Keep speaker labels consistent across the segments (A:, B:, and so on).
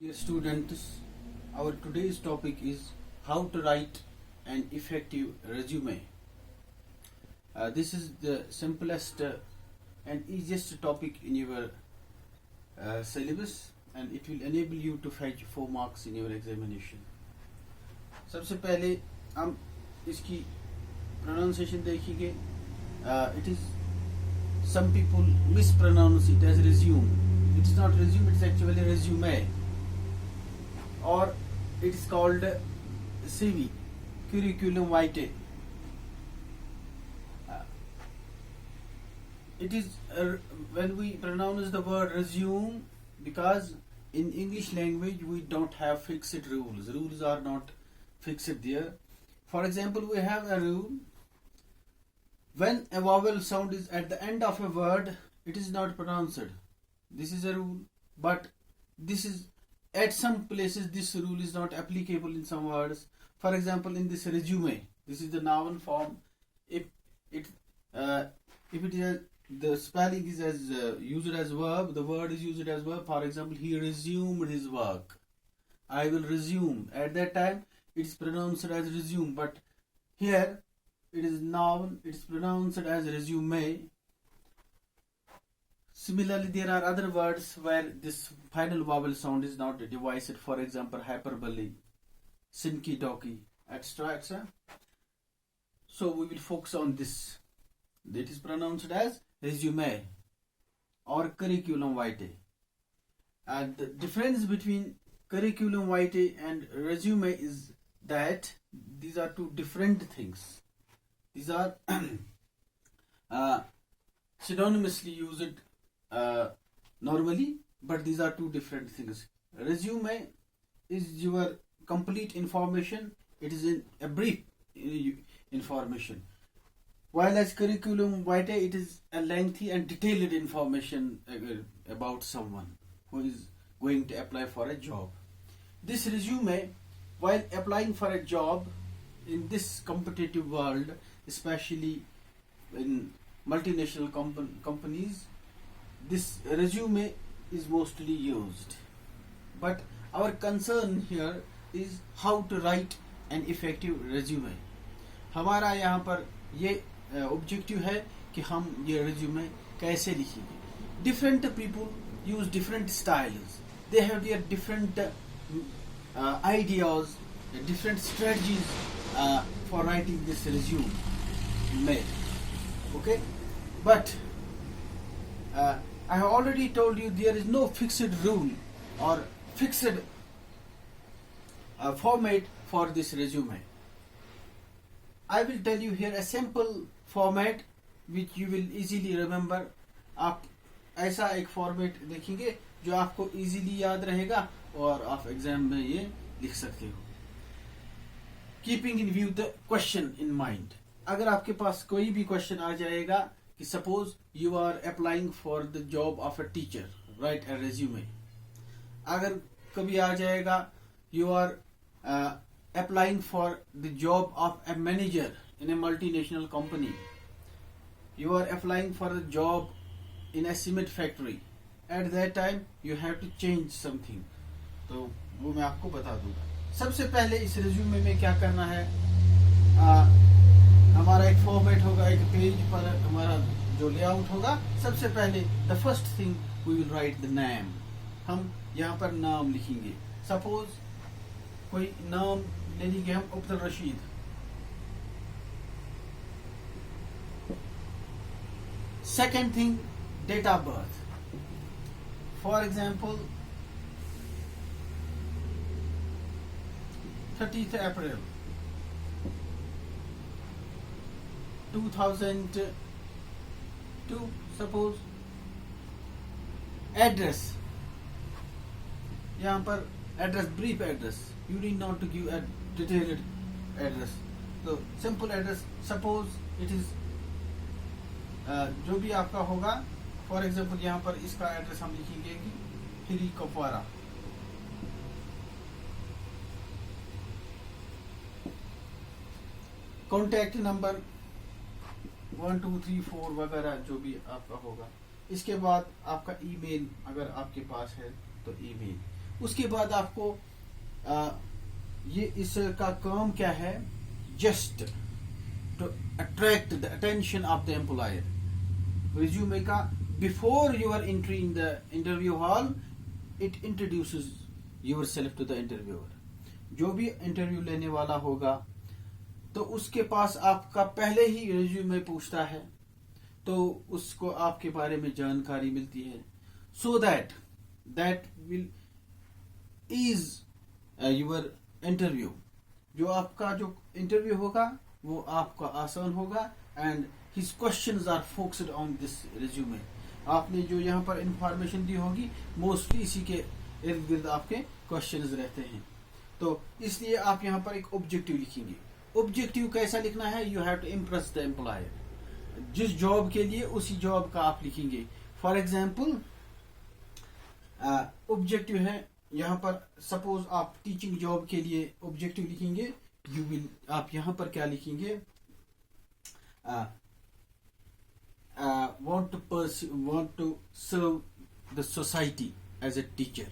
A: Dear students, our today's topic is how to write an effective resume. This is the simplest and easiest topic in your syllabus, and it will enable you to fetch 4 marks in your examination. सबसे पहले हम इसकी pronunciation देखेंगे. It is some people mispronounce it as resume. It's not resume, it's actually resume. Or it is called CV, curriculum vitae. It is when we pronounce the word resume, because in English language we don't have fixed rules. Rules are not fixed there. For example, we have a rule: when a vowel sound is at the end of a word, it is not pronounced. This is a rule, but this is at some places this rule is not applicable in some words. For example, in this resume, this is the noun form. If it is the spelling is as used as verb, the word is used as verb. For example, he resumed his work. I will resume. At that time, it is pronounced as resume, but here it is noun. It is pronounced as resume. Similarly, there are other words where this final vowel sound is not devised. For example, hyperbole, sinky donkey, etc., etc. So we will focus on this. That is pronounced as resume or curriculum vitae. And the difference between curriculum vitae and resume is that these are two different things. These are synonymously used normally, but these are two different things. Resume is your complete information. It is a brief information, while as curriculum vitae, it is a lengthy and detailed information about someone who is going to apply for a job. This resume, while applying for a job in this competitive world, especially in multinational companies, this resume is mostly used. But our concern here is how to write an effective resume. हमारा यहाँ पर ये objective है कि हम ये resume कैसे लिखेंगे. Different people use different styles. They have their different ideas, different strategies for writing this resume. Okay, but I have already told you there is no fixed rule or fixed format for this resume. I will tell you here a simple format which you will easily remember. आप ऐसा एक format देखेंगे जो आपको easily याद रहेगा और आप एग्जाम में ये लिख सकते हो. Keeping in view the question in mind. अगर आपके पास कोई भी क्वेश्चन आ जाएगा कि suppose you are applying for the job of a teacher, write a resume. अगर कभी आ जाएगा you are applying for the job of a manager in a multinational company, you are applying for the job in a cement factory, at that time you have to change something. तो वो मैं आपको बता दूंगा. सबसे पहले इस resume में क्या करना है, हमारा एक फॉर्मेट होगा, एक पेज पर हमारा जो लेआउट होगा. सबसे पहले the first thing we will write the name. हम यहाँ पर नाम लिखेंगे. सपोज कोई नाम ले लीजिए हम Abdul Rashid. Second thing, date of birth. For example 30th April 2002, suppose. Address, यहाँ पर address, brief address. You need not to give a detailed address. तो simple address. Suppose it is जो भी आपका होगा. फॉर एग्जांपल यहाँ पर इसका एड्रेस हम लिखेंगे कि हिरी कपवारा. कॉन्टैक्ट नंबर 1 2 3 4 वगैरह जो भी आपका होगा. इसके बाद आपका ईमेल अगर आपके पास है तो ईमेल. उसके बाद आपको ये इसका काम क्या है, just to attract the attention of the employer. Resume का before your entry in the interview hall it introduces yourself to the interviewer. जो भी इंटरव्यू लेने वाला होगा तो उसके पास आपका पहले ही रिज्यूमे पूछता है, तो उसको आपके बारे में जानकारी मिलती है, so that will ease your interview. जो आपका जो इंटरव्यू होगा वो आपका आसान होगा, and his questions are focused on this resume. आपने जो यहाँ पर इंफॉर्मेशन दी होगी मोस्टली इसी के इर्द गिर्द आपके क्वेश्चंस रहते हैं. तो इसलिए आप यहाँ पर एक ऑब्जेक्टिव लिखेंगे. ऑब्जेक्टिव कैसा लिखना है, you have to impress the employer. जिस जॉब के लिए उसी जॉब का आप लिखेंगे. फॉर एग्जाम्पल ऑब्जेक्टिव है यहाँ पर, सपोज आप टीचिंग जॉब के लिए ऑब्जेक्टिव लिखेंगे, यू विल, आप यहाँ पर क्या लिखेंगे, want to serve the society as a teacher.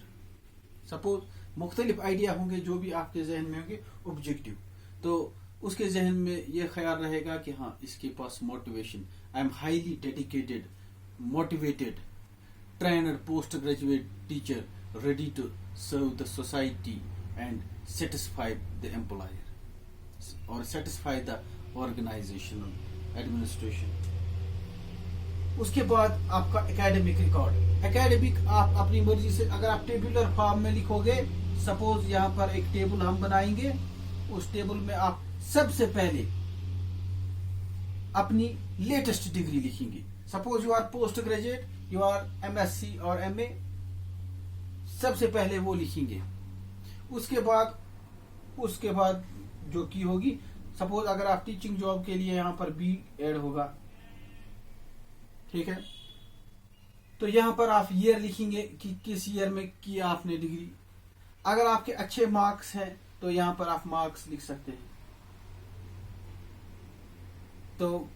A: Suppose मुख्तलिफ आइडिया होंगे जो भी आपके जहन में होंगे ऑब्जेक्टिव, तो उसके जहन में ये ख्याल रहेगा कि हाँ इसके पास motivation, I am highly dedicated, motivated, trainer, post graduate teacher, ready to serve the society and satisfy the employer or satisfy the organization administration. उसके बाद आपका एकेडमिक रिकॉर्ड. एकेडमिक आप अपनी मर्जी से, अगर आप टेबुलर फॉर्म में लिखोगे, सपोज यहाँ पर एक टेबल हम बनाएंगे, उस टेबल में आप सबसे पहले अपनी लेटेस्ट डिग्री लिखेंगे. Suppose you are post graduate, you are MSc और MA, सबसे पहले वो लिखेंगे. उसके बाद जो की होगी, सपोज अगर आप टीचिंग जॉब के लिए यहाँ पर B ऐड होगा, ठीक है, तो यहाँ पर आप ईयर लिखेंगे कि किस ईयर में की आपने डिग्री. अगर आपके अच्छे मार्क्स हैं तो यहाँ पर आप मार्क्स लिख सकते हैं. तो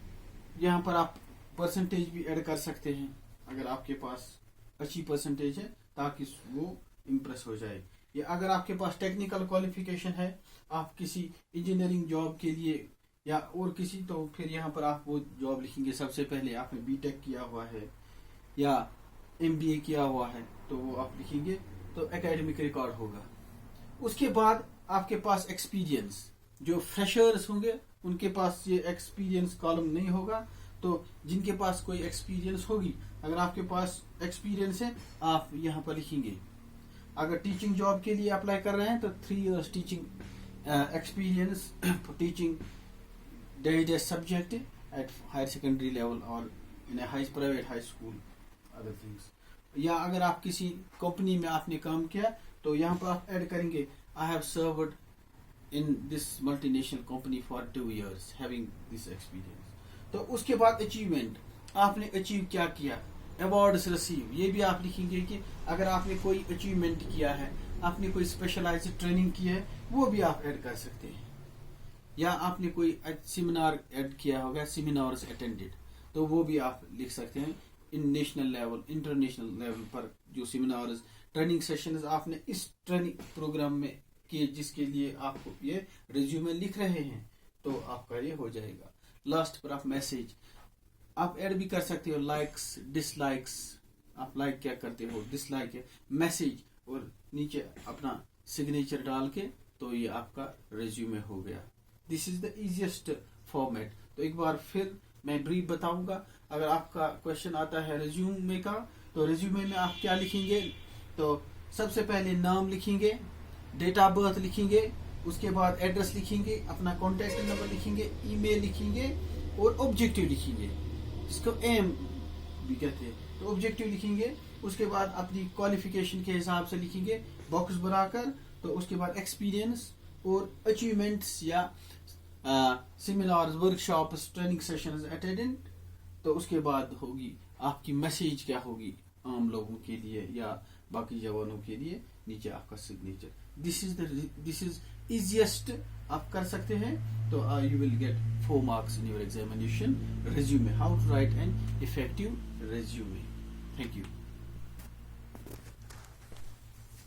A: यहाँ पर आप परसेंटेज भी ऐड कर सकते हैं अगर आपके पास अच्छी परसेंटेज है, ताकि वो इम्प्रेस हो जाए. या अगर आपके पास टेक्निकल क्वालिफिकेशन है, आप किसी इंजीनियरिंग जॉब के लिए या और किसी, तो फिर यहाँ पर आप वो जॉब लिखेंगे. सबसे पहले आपने B.Tech किया हुआ है या MBA किया हुआ है, तो वो आप लिखेंगे, तो एकेडमिक रिकॉर्ड होगा. उसके बाद आपके पास एक्सपीरियंस, जो फ्रेशर्स होंगे उनके पास ये एक्सपीरियंस कॉलम नहीं होगा, तो जिनके पास कोई एक्सपीरियंस होगी, अगर आपके पास एक्सपीरियंस है आप यहाँ पर लिखेंगे. अगर टीचिंग जॉब के लिए अप्लाई कर रहे हैं तो 3 years teaching experience teaching diverse subject at higher secondary level or in a private high school, other things. या अगर आप किसी कंपनी में आपने काम किया तो यहाँ पर आप ऐड करेंगे, I have served in this multinational company for 2 years having this experience. तो उसके बाद अचीवमेंट, आपने अचीव क्या किया, अवार्ड्स रिसीव, ये भी आप लिखेंगे कि अगर आपने कोई अचीवमेंट किया है, आपने कोई स्पेशलाइज्ड ट्रेनिंग की है, वो भी आप ऐड कर सकते हैं. या आपने कोई सेमिनार ऐड किया होगा, सेमिनार्स अटेंडेड, तो वो भी आप लिख सकते हैं. इन नेशनल लेवल, इंटरनेशनल लेवल पर जो सेमिनार्स, ट्रेनिंग सेशंस आपने इस ट्रेनिंग प्रोग्राम में किए, जिसके लिए आपको ये रिज्यूमे लिख रहे हैं, तो आपका ये हो जाएगा. लास्ट पर आप मैसेज आप ऐड भी कर सकते हो, लाइक्स, डिसलाइक्स, आप लाइक क्या करते हो, डिसलाइक है, मैसेज, और नीचे अपना सिग्नेचर डाल के, तो ये आपका रिज्यूमे हो गया. This is the easiest format. तो एक बार फिर मैं ब्रीफ बताऊंगा. अगर आपका क्वेश्चन आता है रिज्यूमे का, तो रिज्यूमे में आप क्या लिखेंगे, तो सबसे पहले नाम लिखेंगे, डेट ऑफ बर्थ लिखेंगे, उसके बाद एड्रेस लिखेंगे, अपना कॉन्टेक्ट नंबर लिखेंगे, ईमेल लिखेंगे और ऑब्जेक्टिव लिखेंगे, जिसको एम भी कहते हैं. तो ऑब्जेक्टिव लिखेंगे, उसके बाद अपनी क्वालिफिकेशन के हिसाब से लिखेंगे बॉक्स बनाकर. तो उसके बाद एक्सपीरियंस और अचीवमेंट्स या seminars, workshops, training sessions attended. तो उसके बाद होगी आपकी मैसेज क्या होगी आम लोगों के लिए या बाकी जवानों के लिए, नीचे आपका सिग्नेचर. दिस इज इजीएस्ट आप कर सकते हैं. तो you will get 4 marks in your examination. Resume, how to write an effective resume. Thank you.